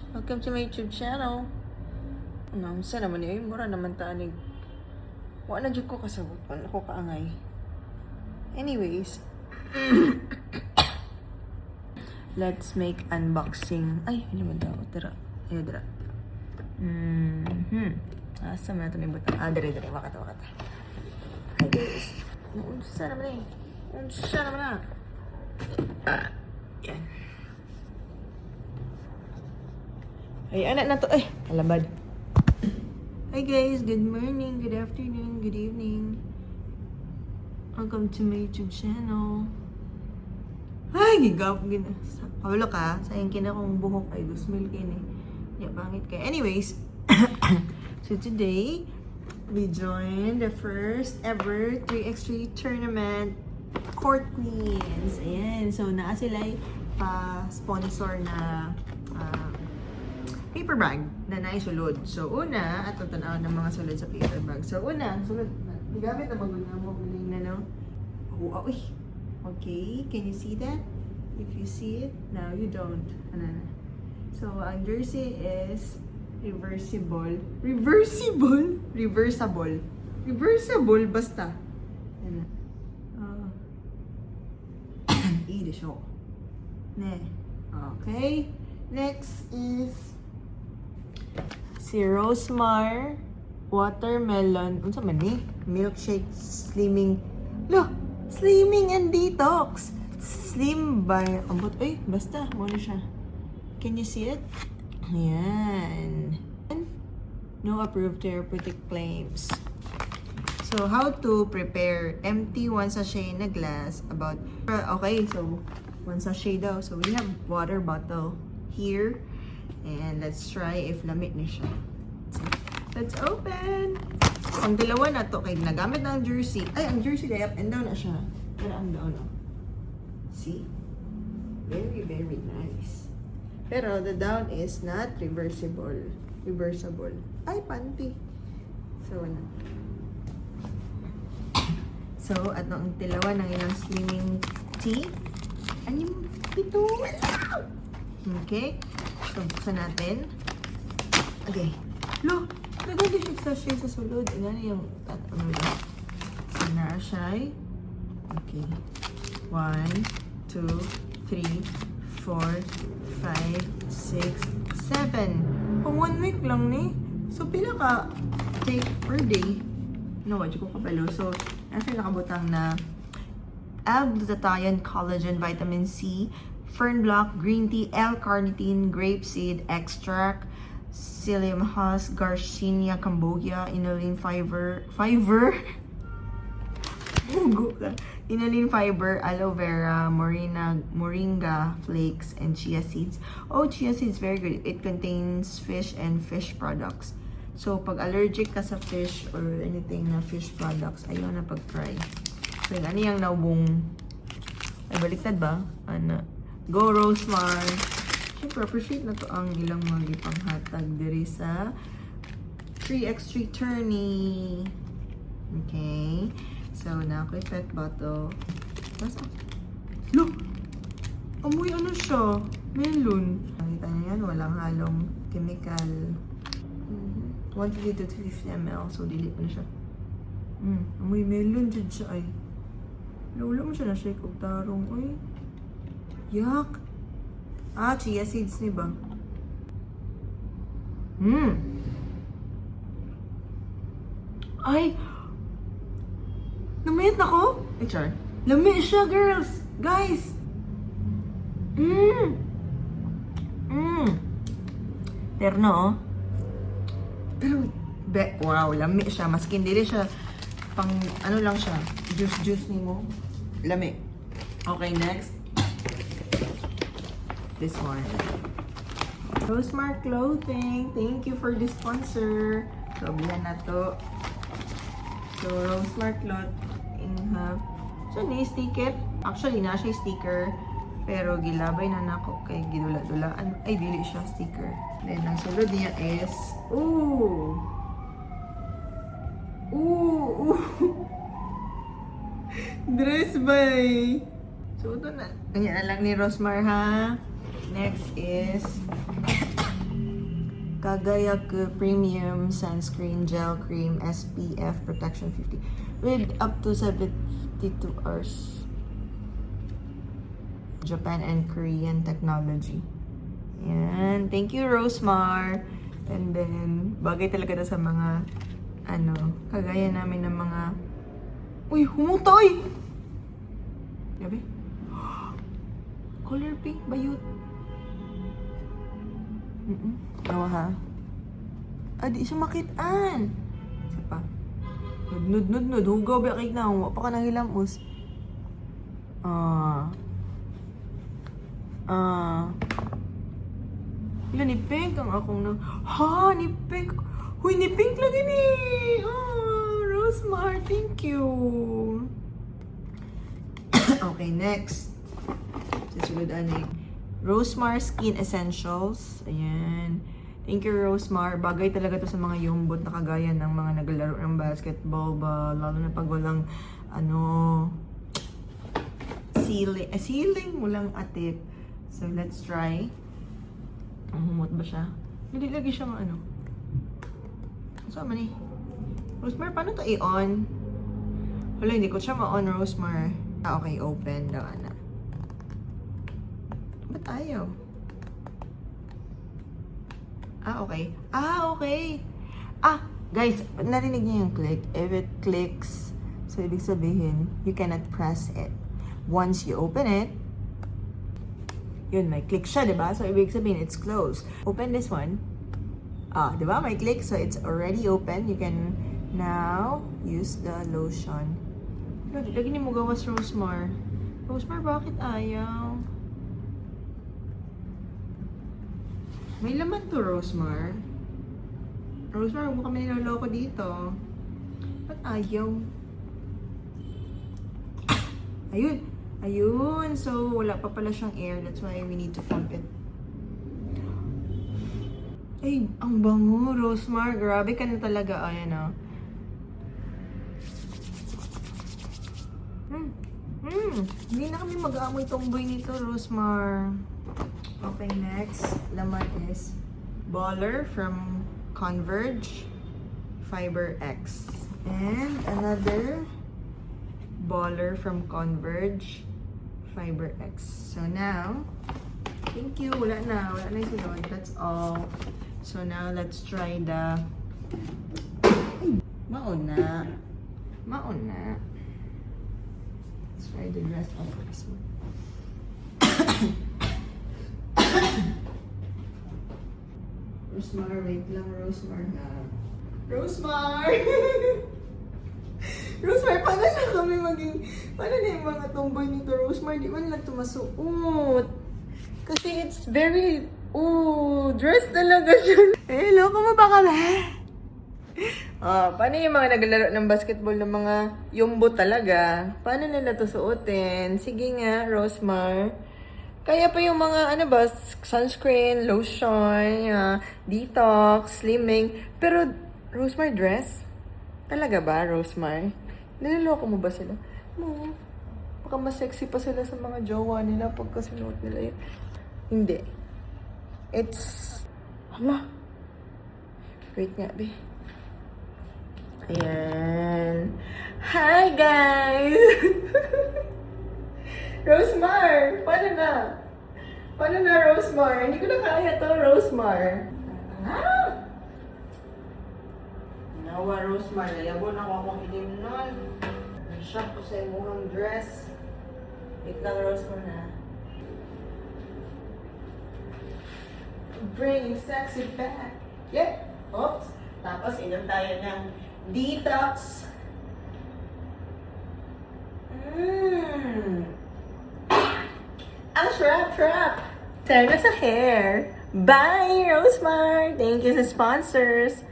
Welcome to my YouTube channel. Unsa naman yun? Mura naman tanig. Wala na dyan ko kasabot. Wala ko kaangay. Anyways. Let's make unboxing. Ay, ano naman daw? Tara. Ayo, tara. Asa man ito may butang. Dere. Wakata. Hi guys. Unsa naman eh. Unsa naman na. Yan. Ay, anak na to. Ay, alabad. Hi guys, good morning, good afternoon, good evening. Welcome to my YouTube channel. Ay, gigap. Kawala ka, sayang kina kong buhok ay dusmil kini. Yeah, pangit kay. Anyways, so today, we joined the first ever 3x3 tournament Court Queens. Ayan, so naa sila pa-sponsor na paper bag na naisulod. So, una, at tanaw ng mga sulod sa paper bag. So, una, sulod. Gamit na magulong mo. Galing na, no? Oh, uy. Okay, can you see that? If you see it, now you don't. Ano na? So, ang jersey is reversible. Reversible, basta. Ano? I show. Ne. Okay. Next is si Rosemar Watermelon. Unsa man ni? Milkshake Slimming. Lo, Slimming and Detox. Slim by ambot. Ay, basta mo na siya. Can you see it? Ayan. No approved therapeutic claims. So, how to prepare empty 1 sachet na glass about... Okay, so 1 sachet daw. So, we have water bottle here. And let's try if lamit na siya. So, let's open! Ang dalawa na to, kay nagamit na ang jersey. Ay, ang jersey na up and down na siya. Pero ang down, no? See? Very, very nice. Pero the down is not reversible. Ay, panty. So, ano? So, at ang tilawa ng ilang slimming tea. Ano ito? Okay. So, buksan natin. Okay. Lo! Naganda siya sa shade sa sulod. Ano yung ano ba? So, na-shy. Okay. 1, 2, 3, 4, 5, 6, 7. Pang 1 week lang ni. So, pila ka take per day? No, wadyo ko kabalo. So, actually nakabutang na L-glutathione, collagen, vitamin C, fern block, green tea, L-carnitine, grapeseed extract, psyllium husk, Garcinia cambogia, inulin fiber, inulin fiber, aloe vera, moringa flakes, and chia seeds. Oh, chia seeds, very good. It contains fish and fish products. So, pag allergic ka sa fish or anything na fish products, ayaw na pag-try. So, ano yung naubong? Ay, baliktad ba? Ano? Go, Rosemar! Siyempre, appreciate na to ang ilang mga ipanghatag diri sa 3x3 tourney. Okay. So, na ako yung pet bottle. Basta. Look! Amoy ano siya? Melon. Nakita niyo yan, walang halong chemical. 150 to 350 ml. So, dili pa na siya. Amoy melon dyan siya ay. Wala mo siya na-shake og tarong. Uy. Yak. Chia seeds ni ba? Ay! Lamit na ko? Char. Lamit siya, girls! Guys! Terno, oh. Pero, wow, lamit siya. Maskin dili siya. Pang, ano lang siya. Juice ni mo. Lamit. Okay, next. This one. Rosemar Clothing. Thank you for the sponsor. So, bihan na to. So, Rosemar Clothing have. So, ni sticker. Actually, na siya sticker. Pero, gilabay na nako kay gidula-dulaan. Ay, dili siya sticker. Then, ang sulod niya is, dress by. So, ito na. Ganyan na lang ni Rosemar, ha? Next is Kagayaku Premium Sunscreen Gel Cream SPF Protection 50 with up to 72 hours. Japan and Korean technology. Yan. Thank you, Rosemar. And then, bagay talaga to sa mga, kagaya namin ng mga, uy, humutay! Gabi? Color pink bayut. Oo ha. Di siya makitaan. Isa pa. Nud. Hugaw ba kay na. Huwa pa ka nang hilamos. Ila ni Pink ang akong na. Ha, ni Pink. Huy, ni Pink lagi ni. Rosemar, thank you. Okay, next. Susunod ani. Rosemar Skin Essentials. Ayan. Thank you, Rosemar. Bagay talaga to sa mga yumbot na kagaya ng mga naglalaro ng basketball ba. Lalo na pag walang, ceiling. Walang atip. So, let's try. Ang humot ba siya? Hindi lagi siyang Saan man eh? Rosemar, paano to i-on? Wala, hindi ko siya ma-on, Rosemar. Okay, open daw, ana. Ba't ayaw? Okay. Guys, narinig niyo yung click. If it clicks, so ibig sabihin, you cannot press it. Once you open it, yun, may click siya, diba? So, ibig sabihin, it's closed. Open this one. Diba? May click, so it's already open. You can now use the lotion. Lagi ni mo gawas, Rosemar. Rosemar, bakit ayaw? May laman to, Rosemar. Rosemar, huwag mo kami niloloko dito. Ba't ayaw? Ayun. So, wala pa pala siyang air. That's why we need to pump it. Ay, ang bango, Rosemar. Grabe ka na talaga. Ayan, Hindi na kami mag-aamoy tomboy nito, Rosemar. Okay, next. Laman is Baller from Converge Fiber X. And another Baller from Converge Fiber X. So now, thank you. Wala na yung sunod. That's all. So now, let's try the... Mauna. Let's try the rest of this one. Rosemar, wait lang, Rosemar na. Rosemar! Rosemar, paano na kami paano na yung mga tomboy nito, Rosemar? Di man lang tumasuot. Kasi it's very, dress talaga siya. Loko mo ba kami? Paano yung mga naglalaro ng basketball ng mga yumbo talaga? Paano nila to suotin? Sige nga, Rosemar. Kaya pa yung mga, sunscreen, lotion, detox, slimming. Pero, Rosemar, dress? Talaga ba, Rosemar? Niloloko mo ba sila? No. Baka mas sexy pa sila sa mga jowa nila pagka sinuot nila yun. Hindi. It's... Hala. Wait nga, be. Ayan. Hi, guys! Rosemar! Paano na, Rosemar? Hindi ko na kaya to, Rosemar. Nawa, Rosemar. Layabo na ako akong ilim nun. Shock ko sa imuhang dress. Wait lang, Rosemar, ha? Bring sexy back. Yep. Oops. Tapos, inom tayo ng detox. Ang trap. Time na sa hair. Bye, Rosemar. Thank you sa sponsors.